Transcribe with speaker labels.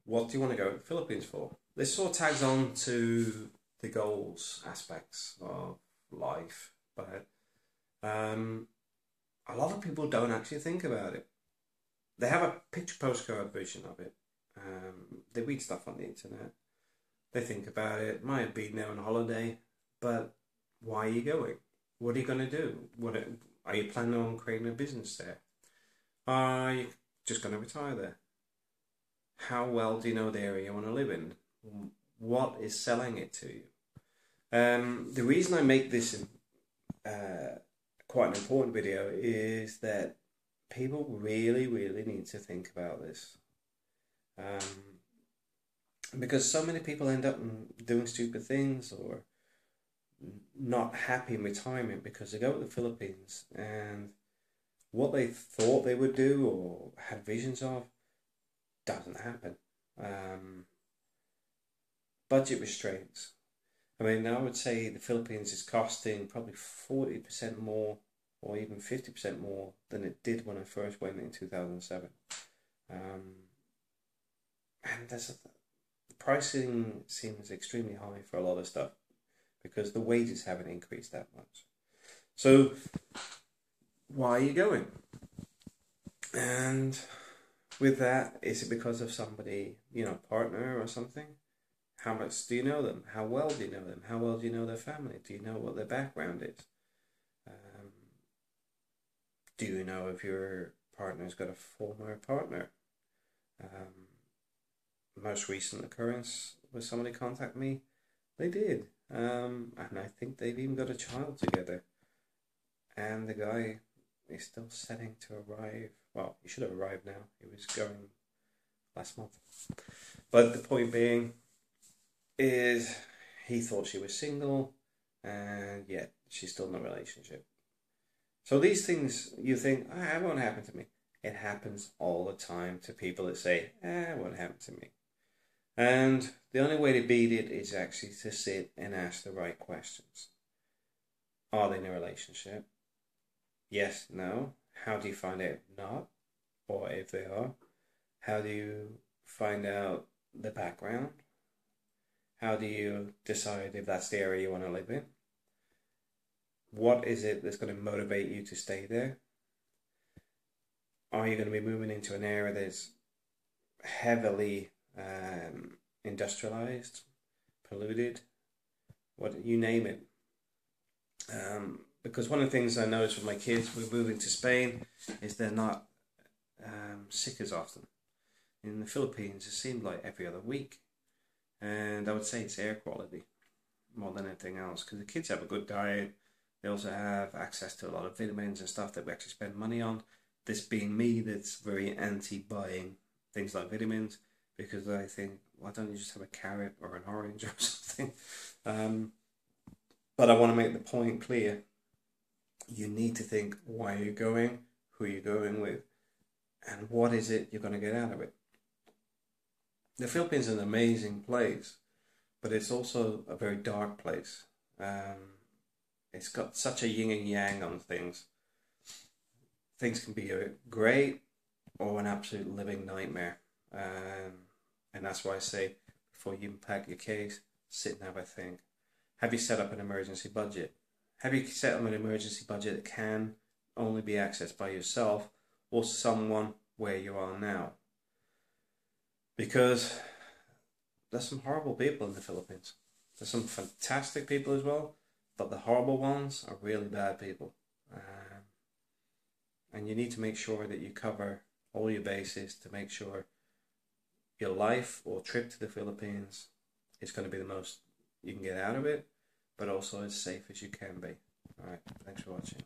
Speaker 1: what do you want to go to the Philippines for? This sort of tags on to the goals aspects of life, but a lot of people don't actually think about it. They have a picture postcard version of it. They read stuff on the internet. They think about it. Might be there on holiday, but why are you going? What are you going to do? Are you planning on creating a business there? Are you just going to retire there? How well do you know the area you want to live in? What is selling it to you? The reason I make this quite an important video is that people really, really need to think about this. Because so many people end up doing stupid things or not happy in retirement because they go to the Philippines and what they thought they would do or had visions of doesn't happen. Budget restraints. I mean, I would say the Philippines is costing probably 40% more or even 50% more than it did when I first went in 2007. And the pricing seems extremely high for a lot of stuff because the wages haven't increased that much. So why are you going? And with that, is it because of somebody, partner or something? How much do you know them? How well do you know them? How well do you know their family? Do you know what their background is? Do you know if your partner's got a former partner? Most recent occurrence was somebody contact me. They did. And I think they've even got a child together. And the guy is still setting to arrive. Well, he should have arrived now. He was going last month. But the point being is he thought she was single and yet she's still in a relationship. So these things you think, it won't happen to me. It happens all the time to people that say, it won't happen to me. And the only way to beat it is actually to sit and ask the right questions. Are they in a relationship? Yes, no. How do you find out if not? Or if they are? How do you find out the background? How do you decide if that's the area you want to live in? What is it that's going to motivate you to stay there? Are you going to be moving into an area that's heavily industrialized, polluted, you name it? Because one of the things I noticed with my kids, we're moving to Spain, is they're not sick as often. In the Philippines, it seemed like every other week. And I would say it's air quality more than anything else, because the kids have a good diet. They also have access to a lot of vitamins and stuff that we actually spend money on. This being me, that's very anti-buying things like vitamins, because I think, why don't you just have a carrot or an orange or something? But I want to make the point clear. You need to think why you're going, who you're going with, and what is it you're going to get out of it. The Philippines is an amazing place, but it's also a very dark place. It's got such a yin and yang on things. Things can be great or an absolute living nightmare. And that's why I say, before you pack your case, sit and have a think. Have you set up an emergency budget? Have you set up an emergency budget that can only be accessed by yourself or someone where you are now? Because there's some horrible people in the Philippines. There's some fantastic people as well, but the horrible ones are really bad people. And you need to make sure that you cover all your bases to make sure your life or trip to the Philippines is going to be the most you can get out of it, but also as safe as you can be. Alright, thanks for watching.